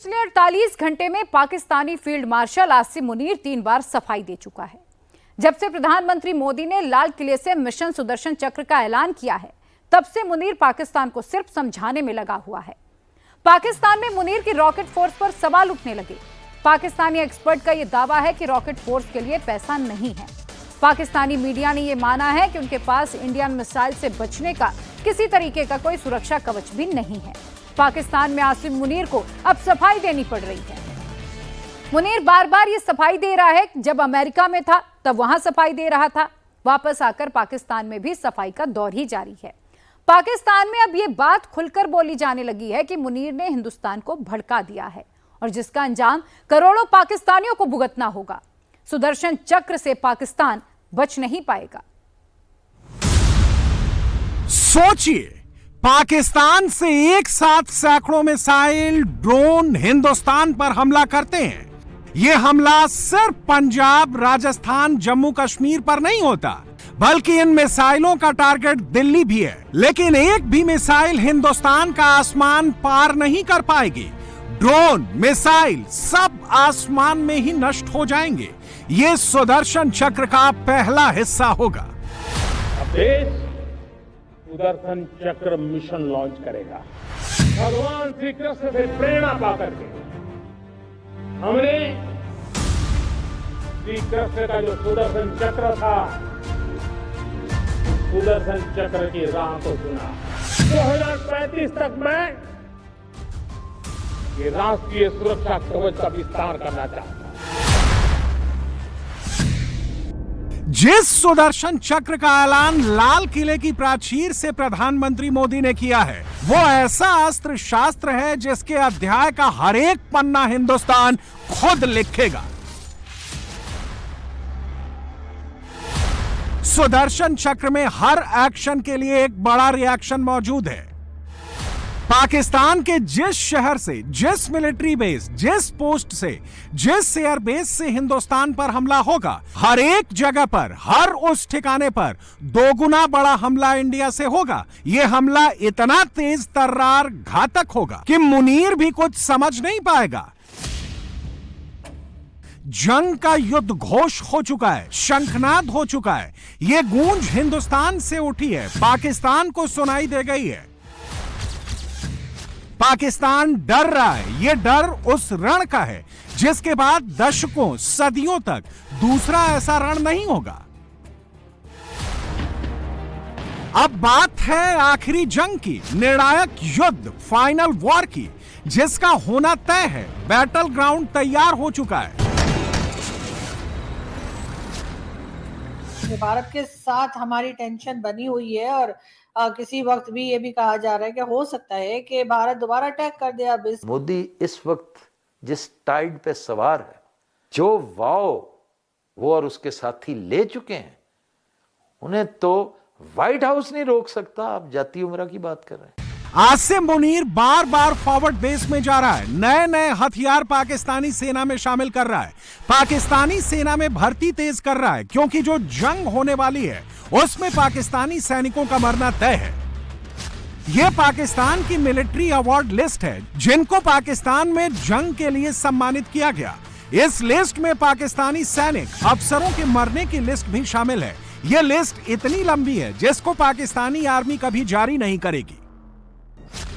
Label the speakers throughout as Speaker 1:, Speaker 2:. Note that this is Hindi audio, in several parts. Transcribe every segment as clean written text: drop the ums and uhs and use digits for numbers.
Speaker 1: पिछले 48 घंटे में पाकिस्तानी फील्ड मार्शल आसिम मुनीर 3 बार सफाई दे चुका है। जब से प्रधानमंत्री मोदी ने लाल किले से मिशन सुदर्शन चक्र का ऐलान किया है, तब से मुनीर पाकिस्तान को सिर्फ समझाने में लगा हुआ है। पाकिस्तान में मुनीर की रॉकेट फोर्स पर सवाल उठने लगे। पाकिस्तानी एक्सपर्ट का यह दावा है कि रॉकेट फोर्स के लिए पैसा नहीं है। पाकिस्तानी मीडिया ने यह माना है कि उनके पास इंडियन मिसाइल से बचने का किसी तरीके का कोई सुरक्षा कवच भी नहीं है। पाकिस्तान में आसिम मुनीर को अब सफाई देनी पड़ रही है। मुनीर बार बार ये सफाई दे रहा है। जब अमेरिका में था तब वहां सफाई दे रहा था, वापस आकर पाकिस्तान में भी सफाई का दौर ही जारी है। पाकिस्तान में अब ये बात खुलकर बोली जाने लगी है कि मुनीर ने हिंदुस्तान को भड़का दिया है और जिसका अंजाम करोड़ों पाकिस्तानियों को भुगतना होगा। सुदर्शन चक्र से पाकिस्तान बच नहीं पाएगा।
Speaker 2: सोचिए, पाकिस्तान से एक साथ सैकड़ों मिसाइल, ड्रोन हिंदुस्तान पर हमला करते हैं। यह हमला सिर्फ पंजाब, राजस्थान, जम्मू कश्मीर पर नहीं होता, बल्कि इन मिसाइलों का टारगेट दिल्ली भी है। लेकिन एक भी मिसाइल हिंदुस्तान का आसमान पार नहीं कर पाएगी। ड्रोन, मिसाइल सब आसमान में ही नष्ट हो जाएंगे। ये सुदर्शन चक्र का पहला हिस्सा होगा।
Speaker 3: देश सुदर्शन चक्र मिशन लॉन्च करेगा। भगवान श्री कृष्ण से प्रेरणा पाकर के हमने श्री कृष्ण का जो सुदर्शन चक्र था, सुदर्शन चक्र की राह को चुना। 2035 तक मैं ये राष्ट्रीय सुरक्षा कवच का विस्तार करना चाहता हूं।
Speaker 2: जिस सुदर्शन चक्र का ऐलान लाल किले की प्राचीर से प्रधानमंत्री मोदी ने किया है, वो ऐसा अस्त्र शास्त्र है जिसके अध्याय का हर एक पन्ना हिंदुस्तान खुद लिखेगा। सुदर्शन चक्र में हर एक्शन के लिए एक बड़ा रिएक्शन मौजूद है। पाकिस्तान के जिस शहर से, जिस मिलिट्री बेस, जिस पोस्ट से, जिस एयर बेस से हिंदुस्तान पर हमला होगा, हर एक जगह पर, हर उस ठिकाने पर दोगुना बड़ा हमला इंडिया से होगा। यह हमला इतना तेज तर्रार घातक होगा कि मुनीर भी कुछ समझ नहीं पाएगा। जंग का युद्ध घोष हो चुका है, शंखनाद हो चुका है। यह गूंज हिंदुस्तान से उठी है, पाकिस्तान को सुनाई दे गई है। पाकिस्तान डर रहा है। यह डर उस रण का है जिसके बाद दशकों, सदियों तक दूसरा ऐसा रण नहीं होगा। अब बात है आखिरी जंग की, निर्णायक युद्ध, फाइनल वॉर की, जिसका होना तय है। बैटल ग्राउंड तैयार हो चुका है।
Speaker 4: भारत के साथ हमारी टेंशन बनी हुई है और किसी वक्त भी ये भी कहा जा रहा है कि हो सकता है कि भारत दोबारा अटैक कर दे। अब
Speaker 5: मोदी इस वक्त जिस टाइड पे सवार है, जो वाव वो और उसके साथी ले चुके हैं, उन्हें तो व्हाइट हाउस नहीं रोक सकता। आप जाती उम्र की बात कर रहे हैं।
Speaker 2: आसिम मुनीर बार बार फॉरवर्ड बेस में जा रहा है। नए नए हथियार पाकिस्तानी सेना में शामिल कर रहा है। पाकिस्तानी सेना में भर्ती तेज कर रहा है, क्योंकि जो जंग होने वाली है उसमें पाकिस्तानी सैनिकों का मरना तय है। यह पाकिस्तान की मिलिट्री अवार्ड लिस्ट है जिनको पाकिस्तान में जंग के लिए सम्मानित किया गया। इस लिस्ट में पाकिस्तानी सैनिक, अफसरों के मरने की लिस्ट भी शामिल है। यह लिस्ट इतनी लंबी है जिसको पाकिस्तानी आर्मी कभी जारी नहीं करेगी।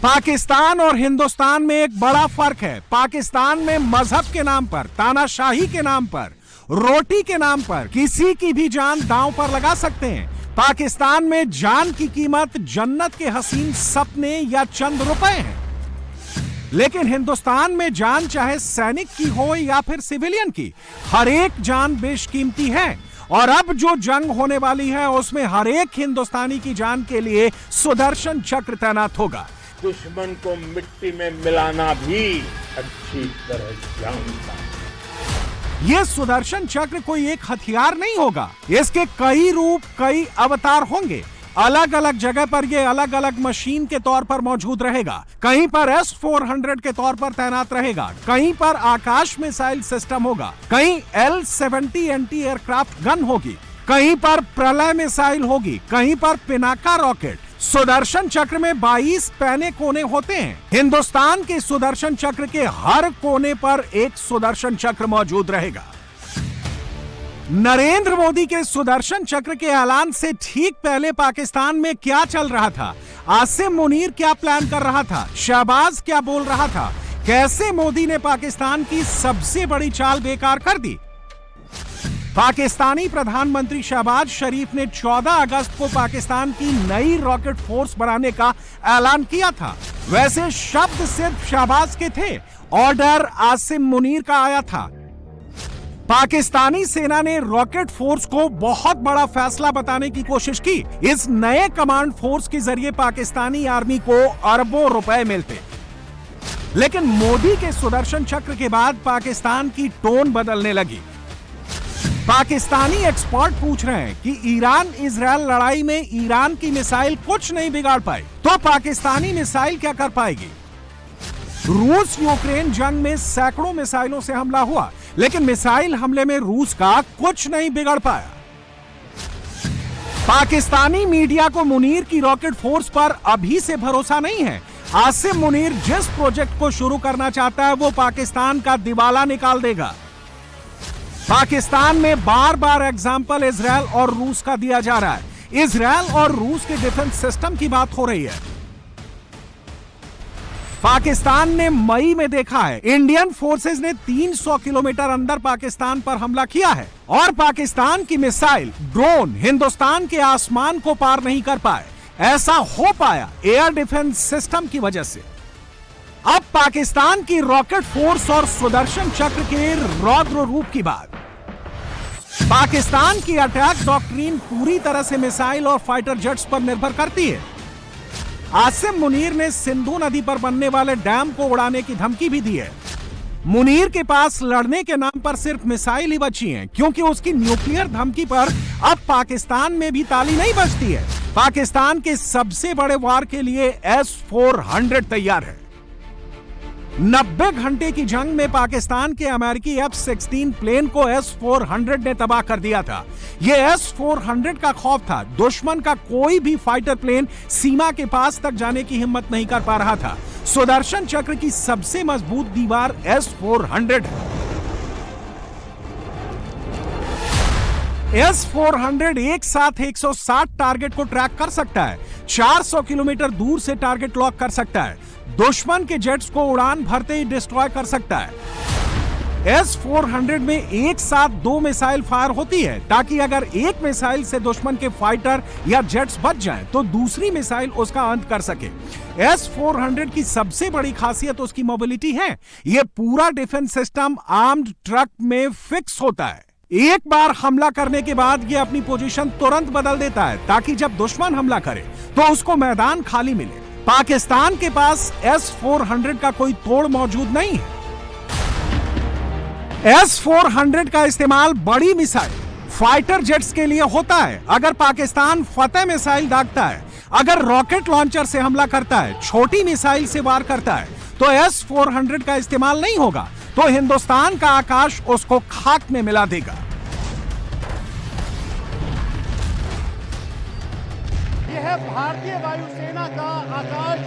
Speaker 2: पाकिस्तान और हिंदुस्तान में एक बड़ा फर्क है। पाकिस्तान में मजहब के नाम पर, तानाशाही के नाम पर, रोटी के नाम पर किसी की भी जान दांव पर लगा सकते हैं। पाकिस्तान में जान की कीमत जन्नत के हसीन सपने या चंद रुपए हैं। लेकिन हिंदुस्तान में जान चाहे सैनिक की हो या फिर सिविलियन की, हर एक जान बेशकीमती है। और अब जो जंग होने वाली है उसमें हर एक हिंदुस्तानी की जान के लिए सुदर्शन चक्र तैनात होगा।
Speaker 3: दुश्मन को मिट्टी में मिलाना भी अच्छी तरह जानता है।
Speaker 2: यह सुदर्शन चक्र कोई एक हथियार नहीं होगा। इसके कई रूप, कई अवतार होंगे। अलग अलग जगह पर यह अलग अलग मशीन के तौर पर मौजूद रहेगा। कहीं पर S-400 के तौर पर तैनात रहेगा, कहीं पर आकाश मिसाइल सिस्टम होगा, कहीं L-70 एंटी एयरक्राफ्ट गन होगी, कहीं पर प्रलय मिसाइल होगी, कहीं पर पिनाका रॉकेट, सुदर्शन चक्र में 22 पैने कोने होते हैं। हिंदुस्तान के सुदर्शन चक्र के हर कोने पर एक सुदर्शन चक्र मौजूद रहेगा। नरेंद्र मोदी के सुदर्शन चक्र के ऐलान से ठीक पहले पाकिस्तान में क्या चल रहा था? आसिम मुनीर क्या प्लान कर रहा था? शहबाज क्या बोल रहा था? कैसे मोदी ने पाकिस्तान की सबसे बड़ी चाल बेकार कर दी? पाकिस्तानी प्रधानमंत्री शहबाज शरीफ ने 14 अगस्त को पाकिस्तान की नई रॉकेट फोर्स बनाने का ऐलान किया था। वैसे शब्द सिर्फ शहबाज के थे, ऑर्डर आसिम मुनीर का आया था। पाकिस्तानी सेना ने रॉकेट फोर्स को बहुत बड़ा फैसला बताने की कोशिश की। इस नए कमांड फोर्स के जरिए पाकिस्तानी आर्मी को अरबों रुपए मिलते। लेकिन मोदी के सुदर्शन चक्र के बाद पाकिस्तान की टोन बदलने लगी। पाकिस्तानी एक्सपर्ट पूछ रहे हैं कि ईरान इजरायल लड़ाई में ईरान की मिसाइल कुछ नहीं बिगाड़ पाई, तो पाकिस्तानी मिसाइल क्या कर पाएगी? रूस यूक्रेन जंग में सैकड़ों मिसाइलों से हमला हुआ, लेकिन मिसाइल हमले में रूस का कुछ नहीं बिगड़ पाया। पाकिस्तानी मीडिया को मुनीर की रॉकेट फोर्स पर अभी से भरोसा नहीं है। आसिम मुनीर जिस प्रोजेक्ट को शुरू करना चाहता है वो पाकिस्तान का दिवाला निकाल देगा। पाकिस्तान में बार बार एग्जाम्पल इजरायल और रूस का दिया जा रहा है। इजरायल और रूस के डिफेंस सिस्टम की बात हो रही है। पाकिस्तान ने मई में देखा है, इंडियन फोर्सेस ने 300 किलोमीटर अंदर पाकिस्तान पर हमला किया है और पाकिस्तान की मिसाइल, ड्रोन हिंदुस्तान के आसमान को पार नहीं कर पाए। ऐसा हो पाया एयर डिफेंस सिस्टम की वजह से। अब पाकिस्तान की रॉकेट फोर्स और सुदर्शन चक्र के रौद्र रूप की बात। पाकिस्तान की अटैक डॉक्ट्रिन पूरी तरह से मिसाइल और फाइटर जेट्स पर निर्भर करती है। आसिम मुनीर ने सिंधु नदी पर बनने वाले डैम को उड़ाने की धमकी भी दी है। मुनीर के पास लड़ने के नाम पर सिर्फ मिसाइल ही बची हैं, क्योंकि उसकी न्यूक्लियर धमकी पर अब पाकिस्तान में भी ताली नहीं बजती है। पाकिस्तान के सबसे बड़े वार के लिए S-400 तैयार है। 90 घंटे की जंग में पाकिस्तान के अमेरिकी F-16 प्लेन को S-400 ने तबाह कर दिया था। यह S-400 का खौफ था। दुश्मन का कोई भी फाइटर प्लेन सीमा के पास तक जाने की हिम्मत नहीं कर पा रहा था। सुदर्शन चक्र की सबसे मजबूत दीवार S-400 है। S-400 एक साथ 160 टारगेट को ट्रैक कर सकता है, 400 किलोमीटर दूर से टारगेट लॉक कर सकता है, दुश्मन के जेट्स को उड़ान भरते ही डिस्ट्रॉय कर सकता है। S-400 में एक साथ 2 मिसाइल फायर होती है, ताकि अगर एक मिसाइल से दुश्मन के फाइटर या जेट्स बच जाएं, तो दूसरी मिसाइल उसका अंत कर सके। S-400 की सबसे बड़ी खासियत उसकी मोबिलिटी है। यह पूरा डिफेंस सिस्टम आर्म्ड ट्रक में फिक्स होता है। एक बार हमला करने के बाद यह अपनी पोजीशन तुरंत बदल देता है, ताकि जब दुश्मन हमला करे तो उसको मैदान खाली मिले। पाकिस्तान के पास S-400 का कोई तोड़ मौजूद नहीं है। S-400 का इस्तेमाल बड़ी मिसाइल, फाइटर जेट्स के लिए होता है। अगर पाकिस्तान फतेह मिसाइल दागता है, अगर रॉकेट लॉन्चर से हमला करता है, छोटी मिसाइल से वार करता है, तो S-400 का इस्तेमाल नहीं होगा, तो हिंदुस्तान का आकाश उसको खाक में मिला देगा।
Speaker 6: यह है भारतीय वायुसेना का Akash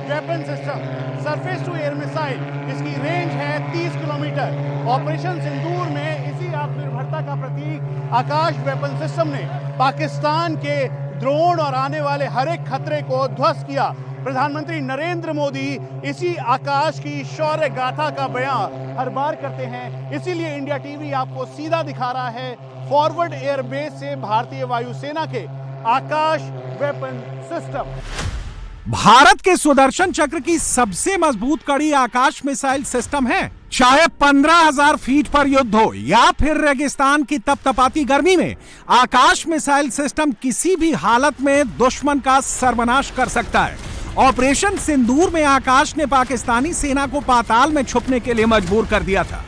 Speaker 6: weapon system, surface to air missile. इसकी रेंज है 30 किलोमीटर। ऑपरेशन सिंदूर में इसी आत्मनिर्भरता का प्रतीक आकाश वेपन सिस्टम ने पाकिस्तान के ड्रोन और आने वाले हर एक खतरे को ध्वस्त किया। प्रधानमंत्री नरेंद्र मोदी इसी आकाश की शौर्य गाथा का बयां हर बार करते हैं, इसीलिए इंडिया टीवी आपको सीधा दिखा रहा है फॉरवर्ड एयरबेस से भारतीय वायुसेना के आकाश वेपन सिस्टम।
Speaker 2: भारत के सुदर्शन चक्र की सबसे मजबूत कड़ी आकाश मिसाइल सिस्टम है। चाहे 15,000 फीट पर युद्ध हो या फिर रेगिस्तान की तपतपाती गर्मी में, आकाश मिसाइल सिस्टम किसी भी हालत में दुश्मन का सर्वनाश कर सकता है। ऑपरेशन सिंदूर में आकाश ने पाकिस्तानी सेना को पाताल में छुपने के लिए मजबूर कर दिया था।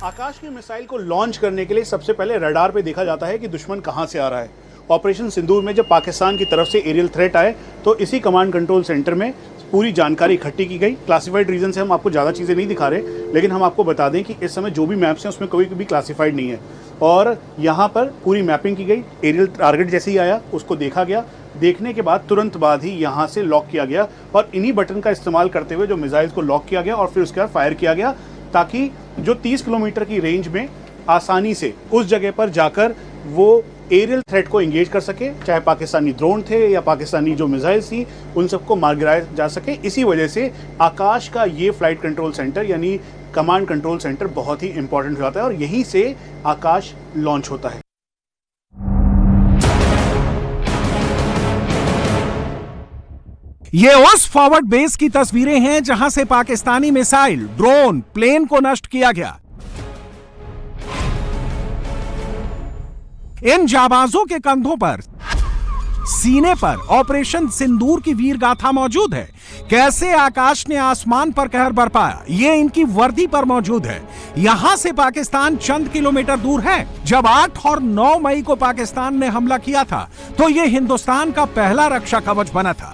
Speaker 6: आकाश की मिसाइल को लॉन्च करने के लिए सबसे पहले रडार पे देखा जाता है कि दुश्मन कहां से आ रहा है। ऑपरेशन सिंदूर में जब पाकिस्तान की तरफ से एरियल थ्रेट आए तो इसी कमांड कंट्रोल सेंटर में पूरी जानकारी इकट्ठी की गई। क्लासिफाइड रीजन से हम आपको ज़्यादा चीज़ें नहीं दिखा रहे, लेकिन हम आपको बता दें कि इस समय जो भी मैप्स हैं उसमें कोई भी क्लासिफाइड नहीं है। और यहाँ पर पूरी मैपिंग की गई, एरियल टारगेट जैसे ही आया उसको देखा गया, देखने के बाद तुरंत बाद ही यहाँ से लॉक किया गया और इन्हीं बटन का इस्तेमाल करते हुए जो मिसाइल्स को लॉक किया गया और फिर उसके बाद फायर किया गया, ताकि जो 30 किलोमीटर की रेंज में आसानी से उस जगह पर जाकर वो एरियल थ्रेट को एंगेज कर सके, चाहे पाकिस्तानी ड्रोन थे या पाकिस्तानी जो मिसाइल्स थी उन सबको मार गिराया जा सके। इसी वजह से आकाश का ये फ्लाइट कंट्रोल सेंटर यानी कमांड कंट्रोल सेंटर बहुत ही इंपॉर्टेंट हो जाता है और यहीं से आकाश लॉन्च होता है।
Speaker 2: ये उस फॉरवर्ड बेस की तस्वीरें हैं जहां से पाकिस्तानी मिसाइल, ड्रोन, प्लेन को नष्ट किया गया। इन जाबाजों के कंधों पर, सीने पर ऑपरेशन सिंदूर की वीर गाथा मौजूद है। कैसे आकाश ने आसमान पर कहर बरपाया, ये इनकी वर्दी पर मौजूद है। यहां से पाकिस्तान चंद किलोमीटर दूर है। जब 8 और 9 मई को पाकिस्तान ने हमला किया था तो ये हिंदुस्तान का पहला रक्षा कवच बना था।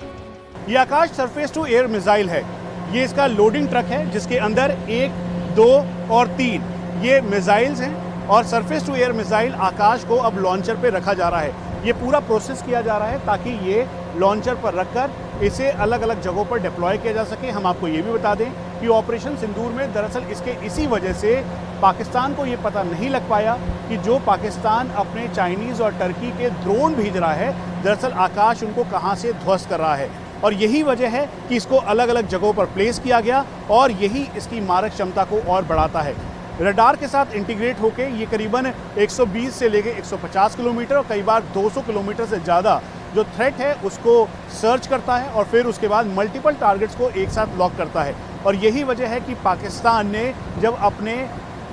Speaker 6: ये आकाश सरफेस टू एयर मिसाइल है। ये इसका लोडिंग ट्रक है जिसके अंदर 1, 2 और 3 ये मिसाइल्स हैं और सरफेस टू एयर मिसाइल आकाश को अब लॉन्चर पे रखा जा रहा है। ये पूरा प्रोसेस किया जा रहा है ताकि ये लॉन्चर पर रखकर इसे अलग अलग जगहों पर डिप्लॉय किया जा सके। हम आपको ये भी बता दें कि ऑपरेशन सिंदूर में दरअसल इसी वजह से पाकिस्तान को ये पता नहीं लग पाया कि जो पाकिस्तान अपने चाइनीज़ और टर्की के ड्रोन भेज रहा है, दरअसल आकाश उनको कहाँ से ध्वस्त कर रहा है। और यही वजह है कि इसको अलग अलग जगहों पर प्लेस किया गया और यही इसकी मारक क्षमता को और बढ़ाता है। रडार के साथ इंटीग्रेट होकर ये करीबन 120 से लेकर 150 किलोमीटर और कई बार 200 किलोमीटर से ज़्यादा जो थ्रेट है उसको सर्च करता है और फिर उसके बाद मल्टीपल टारगेट्स को एक साथ लॉक करता है। और यही वजह है कि पाकिस्तान ने जब अपने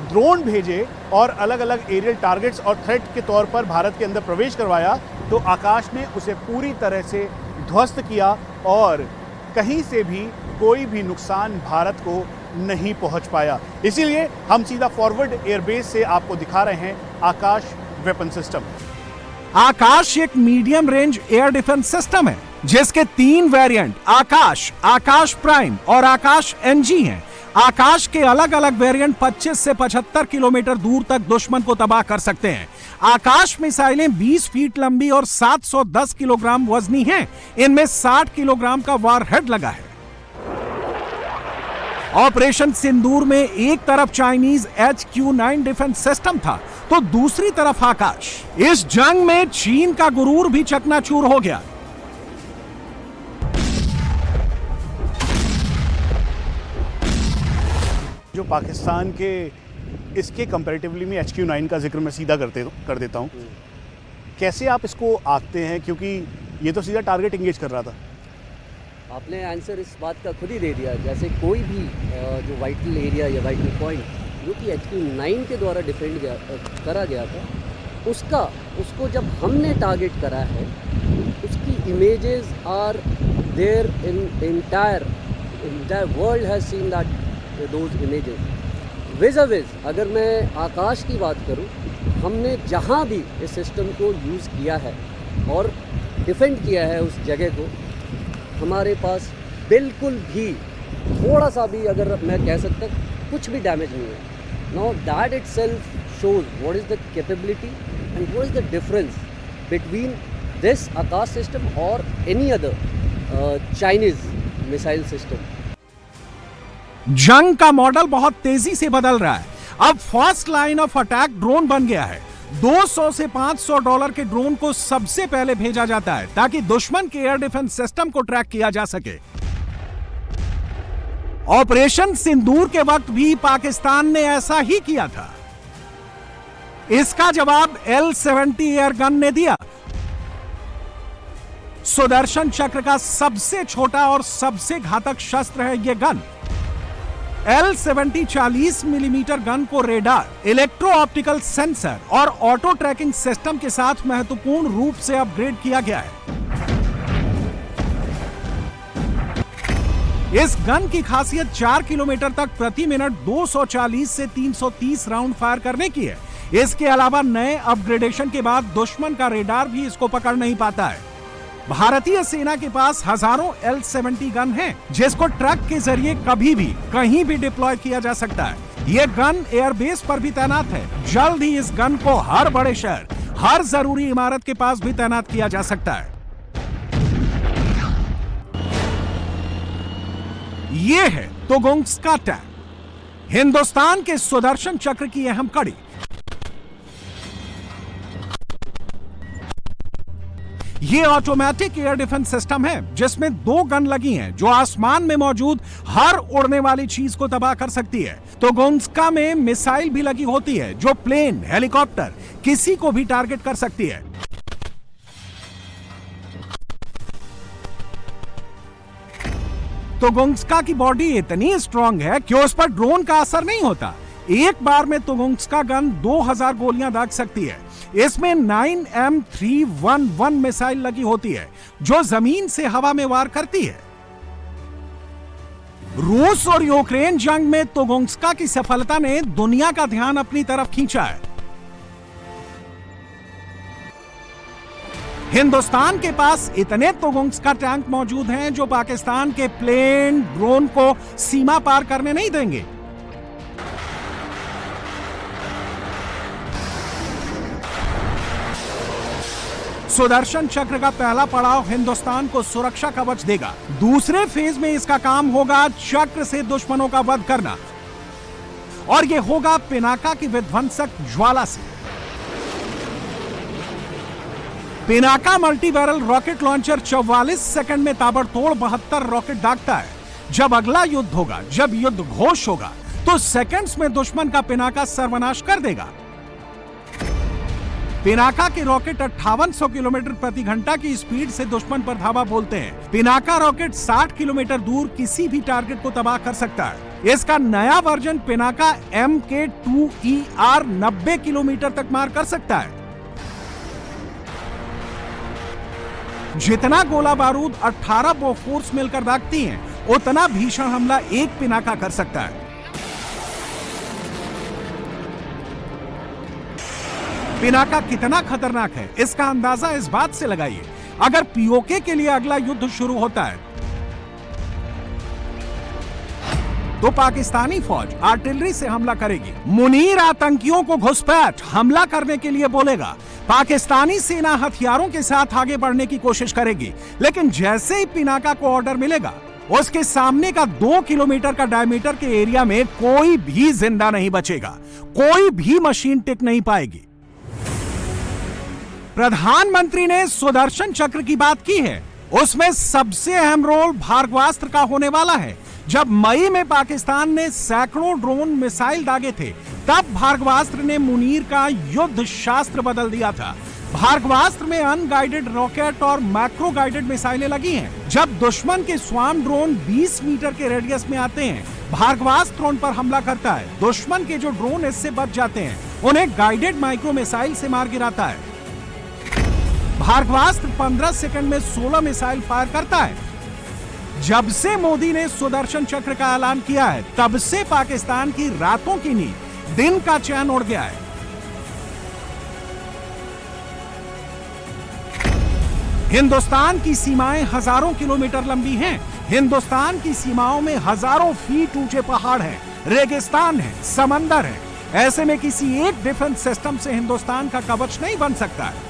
Speaker 6: ड्रोन भेजे और अलग अलग एरियल टारगेट्स और थ्रेट के तौर पर भारत के अंदर प्रवेश करवाया तो आकाश ने उसे पूरी तरह से ध्वस्त किया और कहीं से भी कोई भी नुकसान भारत को नहीं पहुंच पाया। इसीलिए हम सीधा फॉरवर्ड एयरबेस से आपको दिखा रहे हैं आकाश वेपन सिस्टम।
Speaker 2: आकाश एक medium range air defence system है जिसके 3 वेरिएंट आकाश, आकाश प्राइम और आकाश एनजी हैं। आकाश के अलग अलग वेरिएंट 25 से 75 किलोमीटर दूर तक दुश्मन को तबाह कर सकते हैं। आकाश मिसाइलें 20 फीट लंबी और 710 किलोग्राम वजनी हैं। इनमें 60 किलोग्राम का वारहेड लगा है। ऑपरेशन सिंदूर में एक तरफ चाइनीज HQ-9 डिफेंस सिस्टम था तो दूसरी तरफ आकाश। इस जंग में चीन का गुरूर भी चकनाचूर हो गया।
Speaker 6: जो पाकिस्तान के इसके कंपैरेटिवली में HQ-9 का जिक्र मैं सीधा कर देता हूँ। कैसे आप इसको आंकते हैं, क्योंकि ये तो सीधा टारगेट इंगेज कर रहा था।
Speaker 7: आपने आंसर इस बात का खुद ही दे दिया। जैसे कोई भी जो वाइटल एरिया या वाइटल पॉइंट जो कि HQ-9 के द्वारा डिफेंड करा गया था उसको जब हमने टारगेट करा है उसकी images are there in entire world has seen that those images. Viz अगर मैं आकाश की बात करूं, हमने जहां भी इस सिस्टम को यूज़ किया है और डिफेंड किया है उस जगह को, हमारे पास बिल्कुल भी थोड़ा सा भी, अगर मैं कह सकता कुछ भी डैमेज नहीं है। Now that itself shows what is the capability and what is the difference between this Akash system और any other Chinese missile system.
Speaker 2: जंग का मॉडल बहुत तेजी से बदल रहा है। अब first line of attack drone बन गया है। $200 से $500 के ड्रोन को सबसे पहले भेजा जाता है ताकि दुश्मन के एयर डिफेंस सिस्टम को ट्रैक किया जा सके। ऑपरेशन सिंदूर के वक्त भी पाकिस्तान ने ऐसा ही किया था। इसका जवाब L-70 एयर गन ने दिया। सुदर्शन चक्र का सबसे छोटा और सबसे घातक शस्त्र है यह गन। L-70 40 मिलीमीटर गन को रेडार, इलेक्ट्रो ऑप्टिकल सेंसर और ऑटो ट्रैकिंग सिस्टम के साथ महत्वपूर्ण रूप से अपग्रेड किया गया है। इस गन की खासियत 4 किलोमीटर तक प्रति मिनट 240 से 330 राउंड फायर करने की है। इसके अलावा नए अपग्रेडेशन के बाद दुश्मन का रेडार भी इसको पकड़ नहीं पाता है। भारतीय सेना के पास हजारों L-70 गन हैं, जिसको ट्रक के जरिए कभी भी कहीं भी डिप्लॉय किया जा सकता है। ये गन एयरबेस पर भी तैनात है। जल्द ही इस गन को हर बड़े शहर, हर जरूरी इमारत के पास भी तैनात किया जा सकता है। ये है तुगुंस्का टैंक, हिंदुस्तान के सुदर्शन चक्र की अहम कड़ी। ये ऑटोमेटिक एयर डिफेंस सिस्टम है, जिसमें 2 गन लगी हैं, जो आसमान में मौजूद हर उड़ने वाली चीज को तबाह कर सकती है। तुगुंस्का में मिसाइल भी लगी होती है, जो प्लेन, हेलीकॉप्टर, किसी को भी टारगेट कर सकती है। तुगुंस्का की बॉडी इतनी स्ट्रांग है कि उस पर ड्रोन का असर नहीं होता। एक बार में तुगुंस्का गन 2000 गोलियां दाग सकती है। इसमें 9M311 मिसाइल लगी होती है, जो जमीन से हवा में वार करती है। रूस और यूक्रेन जंग में तुगुंस्का की सफलता ने दुनिया का ध्यान अपनी तरफ खींचा है। हिंदुस्तान के पास इतने तुगुंस्का टैंक मौजूद हैं, जो पाकिस्तान के प्लेन, ड्रोन को सीमा पार करने नहीं देंगे। सुदर्शन चक्र का पहला पड़ाव हिंदुस्तान को सुरक्षा कवच देगा। दूसरे फेज में इसका काम होगा चक्र से दुश्मनों का वध करना, और यह होगा पिनाका की विध्वंसक ज्वाला से। Pinaka multi barrel rocket launcher 44 second में ताबड़तोड़ 72 रॉकेट दागता है। जब अगला युद्ध होगा, जब युद्ध घोष होगा, तो सेकंड्स में दुश्मन का पिनाका सर्वनाश कर देगा। पिनाका के रॉकेट 5800 किलोमीटर प्रति घंटा की स्पीड से दुश्मन पर धावा बोलते हैं। पिनाका रॉकेट 60 किलोमीटर दूर किसी भी टारगेट को तबाह कर सकता है। इसका नया वर्जन पिनाका MK2ER 90 किलोमीटर तक मार कर सकता है। जितना गोला बारूद 18 बोफोर्स मिलकर दागती हैं, उतना भीषण हमला एक पिनाका कर सकता है। पिनाका कितना खतरनाक है, इसका अंदाजा इस बात से लगाइए। अगर पीओके के लिए अगला युद्ध शुरू होता है, तो पाकिस्तानी फौज आर्टिलरी से हमला करेगी। मुनीर आतंकियों को घुसपैठ हमला करने के लिए बोलेगा। पाकिस्तानी सेना हथियारों के साथ आगे बढ़ने की कोशिश करेगी, लेकिन जैसे ही पिनाका को ऑर्डर मिलेगा, उसके सामने का 2 किलोमीटर का डायमीटर के एरिया में कोई भी जिंदा नहीं बचेगा। कोई भी मशीन टिक नहीं पाएगी। प्रधानमंत्री ने सुदर्शन चक्र की बात की है, उसमें सबसे अहम रोल भार्गवास्त्र का होने वाला है। जब मई में पाकिस्तान ने सैकड़ों ड्रोन मिसाइल दागे थे, तब भार्गवास्त्र ने मुनीर का युद्ध शास्त्र बदल दिया था। भार्गवास्त्र में अनगाइडेड रॉकेट और मैक्रो गाइडेड मिसाइलें लगी हैं। जब दुश्मन के स्वार्म ड्रोन 20 मीटर के रेडियस में आते हैं, भार्गवास्त्र उन पर हमला करता है। दुश्मन के जो ड्रोन इससे बच जाते हैं, उन्हें गाइडेड माइक्रो मिसाइल से मार गिराता है। भार्गवास्त्र 15 सेकंड में 16 मिसाइल फायर करता है। जब से मोदी ने सुदर्शन चक्र का ऐलान किया है, तब से पाकिस्तान की रातों की नींद, दिन का चैन उड़ गया है। हिंदुस्तान की सीमाएं हजारों किलोमीटर लंबी हैं। हिंदुस्तान की सीमाओं में हजारों फीट ऊंचे पहाड़ हैं, रेगिस्तान है, समंदर है। ऐसे में किसी एक डिफेंस सिस्टम से हिंदुस्तान का कवच नहीं बन सकता है।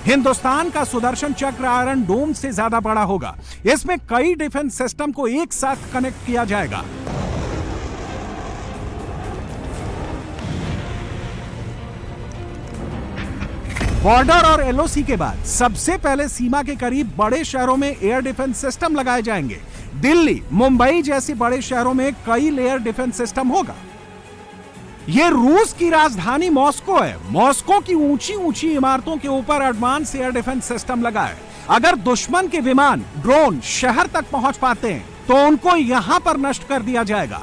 Speaker 2: हिंदुस्तान का सुदर्शन चक्र आयरन डोम से ज्यादा बड़ा होगा। इसमें कई डिफेंस सिस्टम को एक साथ कनेक्ट किया जाएगा। बॉर्डर और एलओसी के बाद सबसे पहले सीमा के करीब बड़े शहरों में एयर डिफेंस सिस्टम लगाए जाएंगे। दिल्ली, मुंबई जैसे बड़े शहरों में कई लेयर डिफेंस सिस्टम होगा। यह रूस की राजधानी मॉस्को है। मॉस्को की ऊंची ऊंची इमारतों के ऊपर एडवांस एयर डिफेंस सिस्टम लगा है। अगर दुश्मन के विमान, ड्रोन शहर तक पहुंच पाते हैं, तो उनको यहां पर नष्ट कर दिया जाएगा।